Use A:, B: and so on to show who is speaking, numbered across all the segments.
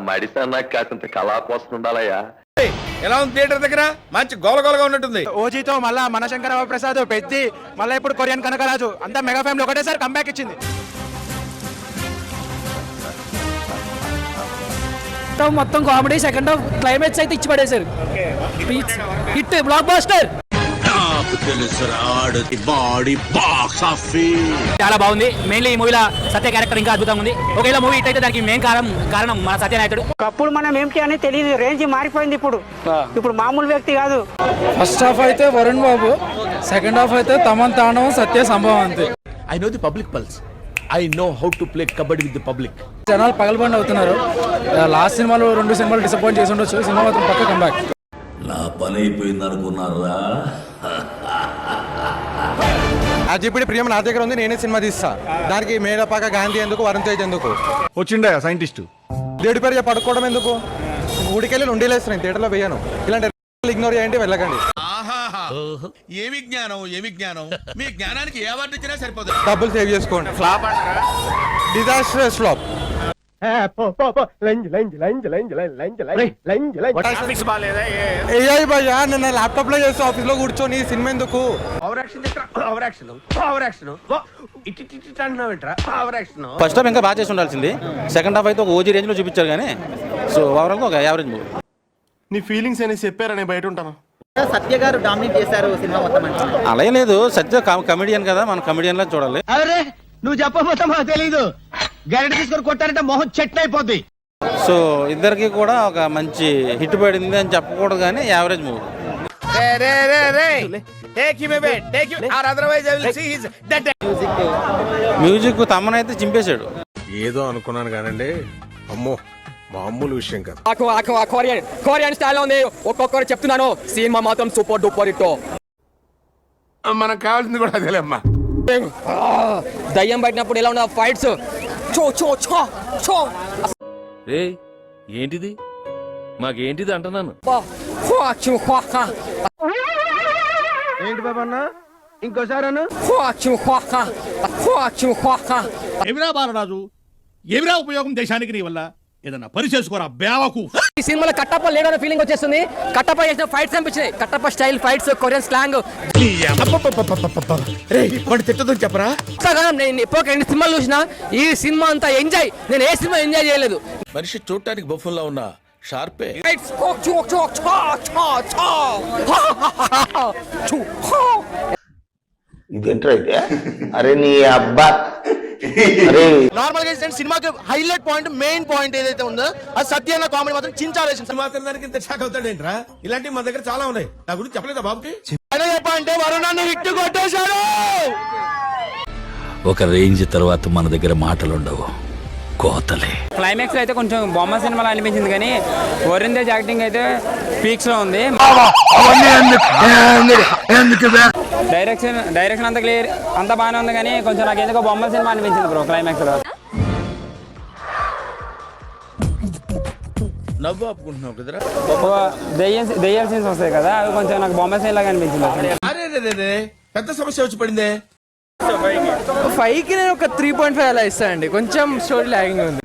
A: మడిసన్నా కాసింత కళా కోసం ఉండాలయ్యా.
B: ఎలా ఉంది థియేటర్ దగ్గర? మంచి గోలగోలగా ఉన్నట్టుంది.
C: ఓజీతో మళ్ళా మనశంకర ప్రసాద్ పెద్ది, మళ్ళీ ఇప్పుడు కొరియన్ కనకరాజు అంతా మెగా ఫ్యామిలీ ఒకటేసారి కంబ్యాక్ ఇచ్చింది.
D: మొత్తం కామెడీ, సెకండ్ హాఫ్ క్లైమాక్స్ అయితే ఇచ్చి పడేశారు. Hit, blockbuster. చాలా బాగుంది. మెయిన్లీ ఈ మూవీలో సత్య క్యారెక్టర్ ఇంకా అద్భుతంగా ఉంది. ఒకవేళ మూవీ హిట్ అయితే దానికి మెయిన్ కారణం మన సత్యనాయకుడు.
E: అప్పుడు మనం ఏంటి అని తెలియదు, రేంజ్ మారిపోయింది. ఇప్పుడు మామూలు వ్యక్తి కాదు.
C: ఫస్ట్ హాఫ్ అయితే వరుణ్ బాబు, సెకండ్ హాఫ్ అయితే తమన్ తాండవం, సత్య సంభవం అంతే.
B: I know the public pulse. I know how to play kabaddi with the public.
C: జనాలు పగలబండి అవుతున్నారు. లాస్ట్ సినిమాలో 2 సినిమాలు డిసప్పాయింట్ చేసి ఉండొచ్చు. సినిమా మాత్రం పక్క కంబ్యాక్.
F: నా పని అయిపోయింది అనుకున్నారా?
C: ఇప్పుడు ప్రియం నా దగ్గర ఉంది, నేనే సినిమా తీస్తా. దానికి మేడపాక గాంధీ ఎందుకు, వరుణ్ తేజ్ ఎందుకు
B: వచ్చిండా సైంటిస్ట్?
C: దేవుడి పేరు పడుకోవడం ఎందుకు? ఊడికెళ్ళి ఉండేలేస్తాను, థియేటర్లో వేయను. ఇలాంటి ఇగ్నోర్ చేయండి, వెళ్ళకండి.
B: ఏమి జ్ఞానం మీ జ్ఞానానికి ఏ అవార్డు ఇచ్చినా సరిపోదు.
C: డబ్బులు సేవ్ చేసుకోండి. Flop disasters flop. నిన్న ల్యాప్టాప్ లో చేస్తే ఆఫీస్ లో కూర్చొని సినిమా ఎందుకు?
G: ఫస్ట్ హాఫ్ ఇంకా బాగా చేసి ఉండాల్సింది. సెకండ్ హాఫ్ అయితే ఒక ఓజీ రేంజ్ లో చూపించారు కానీ సో ఓవరాల్ ఒక యావరేజ్ మూవీ.
C: నీ ఫీలింగ్స్ అనేది చెప్పారని బయట ఉంటాను.
H: సత్య గారు డామినేట్ చేశారు సినిమా మొత్తం.
G: అలాగే లేదు, సత్య కమెడియన్ కదా, మనం కమెడియన్ లా చూడాలి.
H: అరే నువ్వు చెప్పబోతా మాకు తెలీదు. గరిట తీసుకొని కొట్టారంటే మొహం చెట్టు అయిపోద్ది.
G: సో ఇద్దరికి కూడా ఒక మంచి హిట్ పడింది అని చెప్పకూడదు కానీ యావరేజ్ మూవీ. మ్యూజిక్ తమనైతే చింపేశాడు.
B: ఏదో అనుకున్నాను కానండి, అమ్మో మామూలు విషయం కాదు.
D: కొరియన్ స్టైల్ ఉంది. ఒక్కొక్కరు చెప్తున్నాను, సినిమా మాత్రం సూపర్ డూపర్ హిట్.
B: మనకు కావాల్సింది కూడా అదేలేమ్మా.
D: దయ్యం పట్టినప్పుడు ఎలా ఉన్న ఫైట్స్, చో చో చో చో.
A: ఏంటిది మాకేంటిది అంటున్నాను.
C: ఏంటి బాబా అన్న, ఇంకోసారి
B: ఏమిరా బాలరాజు, ఏమిరా ఉపయోగం దేశానికి నీ వల్ల? ఏదన్నా పని చేసుకోరా బేవకు.
D: ఈ సినిమాలో కట్టప్ప లేడన్న ఫీలింగ్ వచ్చేస్తుంది. కట్టప్ప చేసిన ఫైట్స్ అనిపించినాయి. Kattappa style fights, Korean slang.
B: తిట్టదని చెప్పరా?
D: నేను ఎప్పుడు 2 సినిమాలు చూసినా, ఈ సినిమా అంతా ఎంజాయ్. నేను ఏ సినిమా ఎంజాయ్ చేయలేదు.
A: మనిషి చూడటానికి బొఫుల్లా ఉన్న షార్పే.
F: ఇదేంట్రా అయితే? అరే నీ అబ్బా.
C: నార్మల్ గా సినిమాకి హైలైట్ పాయింట్, మెయిన్ పాయింట్ ఏదైతే ఉందో అది సత్య అన్న కామెడీ మాత్రం చించాలేసింది.
B: మాత్రం దానికి ఇంత షాక్ అవుతాడేంట్రా? ఇలాంటివి మన దగ్గర చాలా ఉన్నాయి. నా గురించి చెప్పలేదా బాబుకి?
C: చెప్పంటే వరుణాన్ని హిట్ కొట్టేశాడు.
F: ఒక రేంజ్ తర్వాత మన దగ్గర మాటలుండవు, కోతలే.
D: క్లైమాక్స్ అయితే కొంచెం బొమ్మ సినిమాలో అనిపించింది కానీ వరుణ్ తేజ్ యాక్టింగ్ అయితే పీక్స్ లో ఉంది. డైరెక్షన్ అంతా క్లియర్, అంతా బాగానే ఉంది కానీ కొంచెం నాకు ఎందుకో బొమ్మ సినిమా అనిపించింది బ్రో క్లైమాక్స్ లో.
B: నవ్వు ఆపుకుంటున్నావు కదరా?
D: దెయ్యాల సీన్స్ వస్తాయి కదా, అవి కొంచెం నాకు బొమ్మ సీన్ లాగా అనిపించింది.
B: అరే పెద్ద సమస్య వచ్చి పడిందే.
C: 5కి నేను ఒక 3.5 అలా ఇస్తానండి. కొంచెం స్టోరీ లాగింగ్ ఉంది.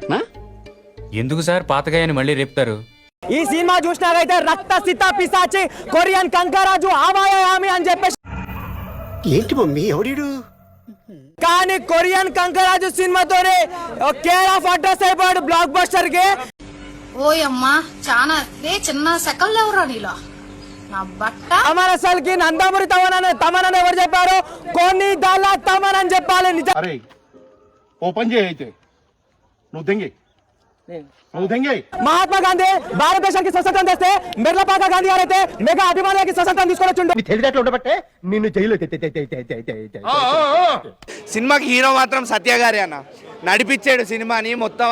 I: ఎందుకు సార్ పాతగాయని మళ్ళీ రేపుతారు?
D: ఈ సినిమా చూసినారైతే రక్త సిత పిశాచి కొరియన్ కంకరాజు ఆవాయామి అని చెప్పేసి.
H: ఏంటి మమ్మీ ఎవడు?
D: కానీ కొరియన్ కంకరాజు సినిమాతోనే కేర్ ఆఫ్ అడ్రస్ అయిపోయాడు బ్లాక్ బస్టర్ కి.
J: ఓయమ్మా చాలా చిన్న సెకండ్ ఎవరా నీలో నా బట్ట.
D: అమర్ అసలుకి నందమూరి తమనని ఎవరు చెప్పారు? కొన్ని దాల్లా తమన్ అని చెప్పాలి.
C: అరే ఓపెన్ చేయి అయితే నువ్వు దెంగి.
D: మహాత్మా గాంధీ భారతదేశానికి స్వతంత్రం తెస్తే మెర్లపాక గాంధీ గారు అయితే మెగా అభిమానులకి స్వతంత్రం తీసుకొచ్చిండు.
C: తెలియదట్లు ఉండబట్టే నిన్ను జైలు.
H: సినిమాకి హీరో మాత్రం సత్య గారే అన్న, నడిపించాడు సినిమాని మొత్తం.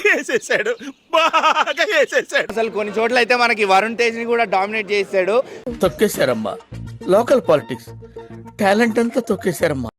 B: వేసేసాడు, బాగా వేసేసాడు.
H: అసలు కొన్ని చోట్ల అయితే మనకి వరుణ్ తేజ్ ని కూడా డామినేట్ చేసాడు.
A: తొక్కేశారమ్మా, లోకల్ పాలిటిక్స్ టాలెంట్ అంతా తొక్కేశారమ్మా.